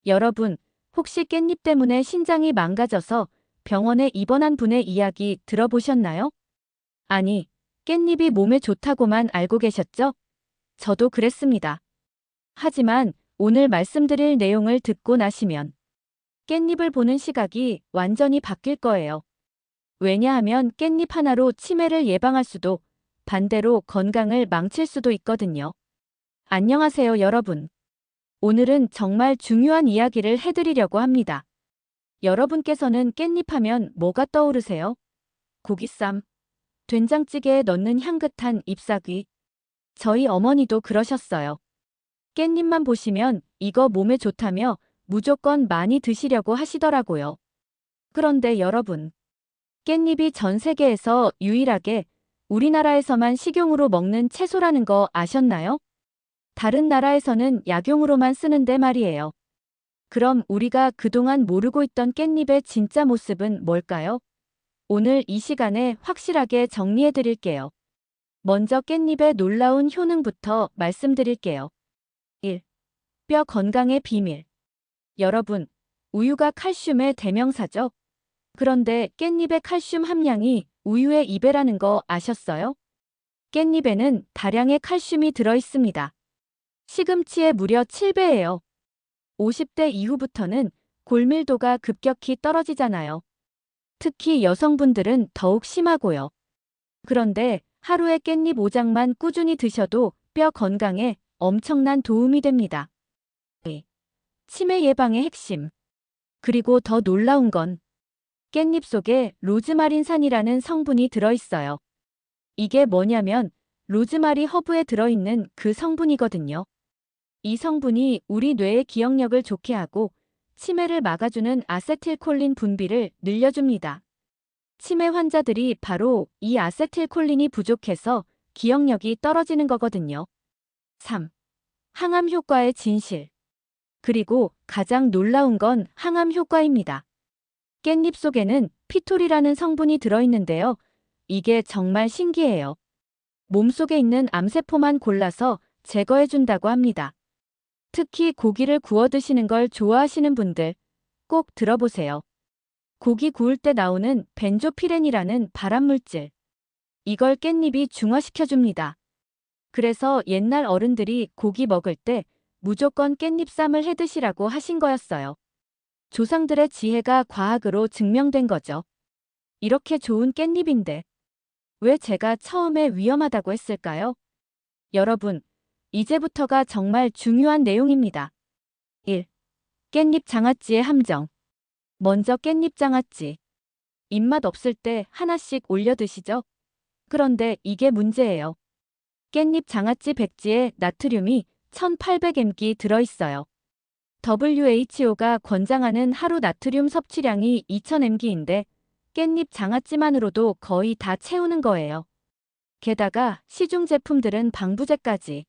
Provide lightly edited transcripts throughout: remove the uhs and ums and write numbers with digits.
여러분, 혹시 깻잎 때문에 신장이 망가져서 병원에 입원한 분의 이야기 들어보셨나요? 아니, 깻잎이 몸에 좋다고만 알고 계셨죠? 저도 그랬습니다. 하지만 오늘 말씀드릴 내용을 듣고 나시면 깻잎을 보는 시각이 완전히 바뀔 거예요. 왜냐하면 깻잎 하나로 치매를 예방할 수도 반대로 건강을 망칠 수도 있거든요. 안녕하세요, 여러분. 오늘은 정말 중요한 이야기를 해드리려고 합니다. 여러분께서는 깻잎 하면 뭐가 떠오르세요? 고기쌈, 된장찌개에 넣는 향긋한 잎사귀. 저희 어머니도 그러셨어요. 깻잎만 보시면 이거 몸에 좋다며 무조건 많이 드시려고 하시더라고요. 그런데 여러분, 깻잎이 전 세계에서 유일하게 우리나라에서만 식용으로 먹는 채소라는 거 아셨나요? 다른 나라에서는 약용으로만 쓰는데 말이에요. 그럼 우리가 그동안 모르고 있던 깻잎의 진짜 모습은 뭘까요? 오늘 이 시간에 확실하게 정리해 드릴게요. 먼저 깻잎의 놀라운 효능부터 말씀드릴게요. 1. 뼈 건강의 비밀. 여러분, 우유가 칼슘의 대명사죠? 그런데 깻잎의 칼슘 함량이 우유의 2배라는 거 아셨어요? 깻잎에는 다량의 칼슘이 들어있습니다. 시금치의 무려 7배예요. 50대 이후부터는 골밀도가 급격히 떨어지잖아요. 특히 여성분들은 더욱 심하고요. 그런데 하루에 깻잎 5장만 꾸준히 드셔도 뼈 건강에 엄청난 도움이 됩니다. 치매 예방의 핵심. 그리고 더 놀라운 건 깻잎 속에 로즈마린산이라는 성분이 들어있어요. 이게 뭐냐면 로즈마리 허브에 들어있는 그 성분이거든요. 이 성분이 우리 뇌의 기억력을 좋게 하고 치매를 막아주는 아세틸콜린 분비를 늘려줍니다. 치매 환자들이 바로 이 아세틸콜린이 부족해서 기억력이 떨어지는 거거든요. 3. 항암 효과의 진실. 그리고 가장 놀라운 건 항암 효과입니다. 깻잎 속에는 피톨이라는 성분이 들어있는데요. 이게 정말 신기해요. 몸속에 있는 암세포만 골라서 제거해준다고 합니다. 특히 고기를 구워 드시는 걸 좋아하시는 분들 꼭 들어보세요. 고기 구울 때 나오는 벤조피렌이라는 발암물질. 이걸 깻잎이 중화시켜줍니다. 그래서 옛날 어른들이 고기 먹을 때 무조건 깻잎쌈을 해 드시라고 하신 거였어요. 조상들의 지혜가 과학으로 증명된 거죠. 이렇게 좋은 깻잎인데 왜 제가 처음에 위험하다고 했을까요? 여러분, 이제부터가 정말 중요한 내용입니다. 1. 깻잎 장아찌의 함정. 먼저 깻잎 장아찌. 입맛 없을 때 하나씩 올려 드시죠? 그런데 이게 문제예요. 깻잎 장아찌 백지에 나트륨이 1800mg 들어있어요. WHO가 권장하는 하루 나트륨 섭취량이 2000mg인데 깻잎 장아찌만으로도 거의 다 채우는 거예요. 게다가 시중 제품들은 방부제까지.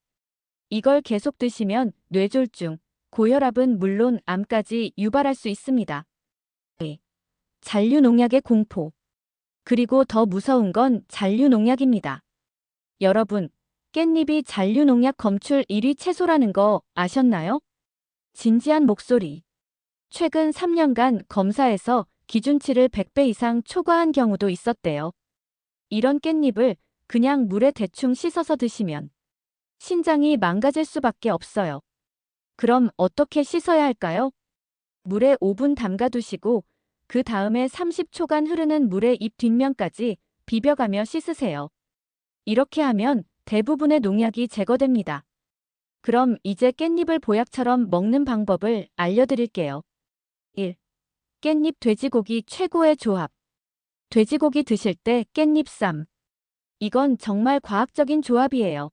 이걸 계속 드시면 뇌졸중, 고혈압은 물론 암까지 유발할 수 있습니다. 잔류농약의 공포. 그리고 더 무서운 건 잔류농약입니다. 여러분, 깻잎이 잔류농약 검출 1위 채소라는 거 아셨나요? 진지한 목소리. 최근 3년간 검사에서 기준치를 100배 이상 초과한 경우도 있었대요. 이런 깻잎을 그냥 물에 대충 씻어서 드시면 신장이 망가질 수밖에 없어요. 그럼 어떻게 씻어야 할까요? 물에 5분 담가두시고 그 다음에 30초간 흐르는 물에 잎 뒷면까지 비벼가며 씻으세요. 이렇게 하면 대부분의 농약이 제거됩니다. 그럼 이제 깻잎을 보약처럼 먹는 방법을 알려드릴게요. 1. 깻잎 돼지고기 최고의 조합. 돼지고기 드실 때 깻잎쌈. 이건 정말 과학적인 조합이에요.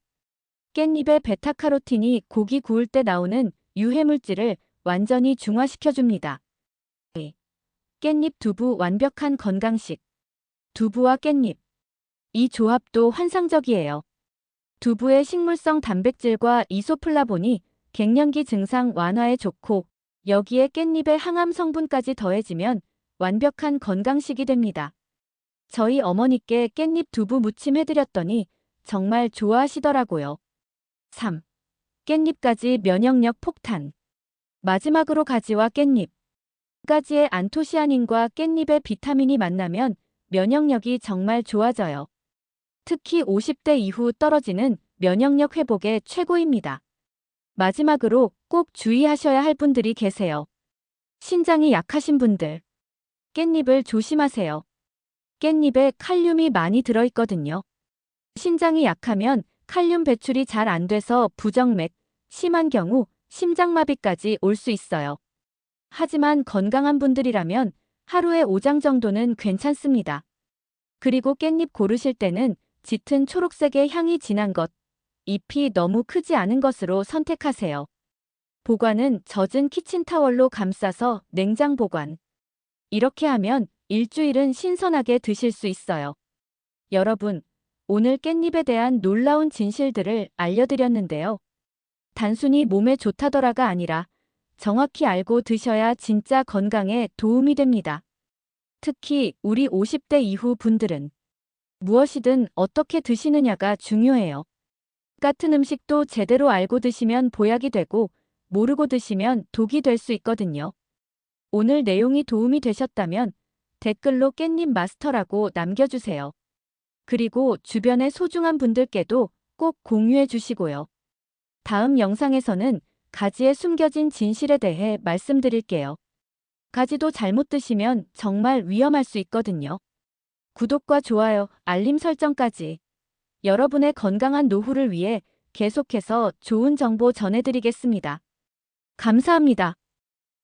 깻잎의 베타카로틴이 고기 구울 때 나오는 유해물질을 완전히 중화시켜줍니다. 2. 깻잎 두부 완벽한 건강식. 두부와 깻잎. 이 조합도 환상적이에요. 두부의 식물성 단백질과 이소플라본이 갱년기 증상 완화에 좋고 여기에 깻잎의 항암 성분까지 더해지면 완벽한 건강식이 됩니다. 저희 어머니께 깻잎 두부 무침 해드렸더니 정말 좋아하시더라고요. 3. 깻잎까지 면역력 폭탄. 마지막으로 가지와 깻잎. 가지의 안토시아닌과 깻잎의 비타민이 만나면 면역력이 정말 좋아져요. 특히 50대 이후 떨어지는 면역력 회복에 최고입니다. 마지막으로 꼭 주의하셔야 할 분들이 계세요. 신장이 약하신 분들. 깻잎을 조심하세요. 깻잎에 칼륨이 많이 들어있거든요. 신장이 약하면 칼륨 배출이 잘 안 돼서 부정맥, 심한 경우 심장마비까지 올 수 있어요. 하지만 건강한 분들이라면 하루에 5장 정도는 괜찮습니다. 그리고 깻잎 고르실 때는 짙은 초록색의 향이 진한 것, 잎이 너무 크지 않은 것으로 선택하세요. 보관은 젖은 키친타월로 감싸서 냉장 보관. 이렇게 하면 일주일은 신선하게 드실 수 있어요. 여러분, 오늘 깻잎에 대한 놀라운 진실들을 알려드렸는데요. 단순히 몸에 좋다더라가 아니라 정확히 알고 드셔야 진짜 건강에 도움이 됩니다. 특히 우리 50대 이후 분들은 무엇이든 어떻게 드시느냐가 중요해요. 같은 음식도 제대로 알고 드시면 보약이 되고 모르고 드시면 독이 될 수 있거든요. 오늘 내용이 도움이 되셨다면 댓글로 깻잎 마스터라고 남겨주세요. 그리고 주변의 소중한 분들께도 꼭 공유해 주시고요. 다음 영상에서는 가지에 숨겨진 진실에 대해 말씀드릴게요. 가지도 잘못 드시면 정말 위험할 수 있거든요. 구독과 좋아요, 알림 설정까지. 여러분의 건강한 노후를 위해 계속해서 좋은 정보 전해드리겠습니다. 감사합니다.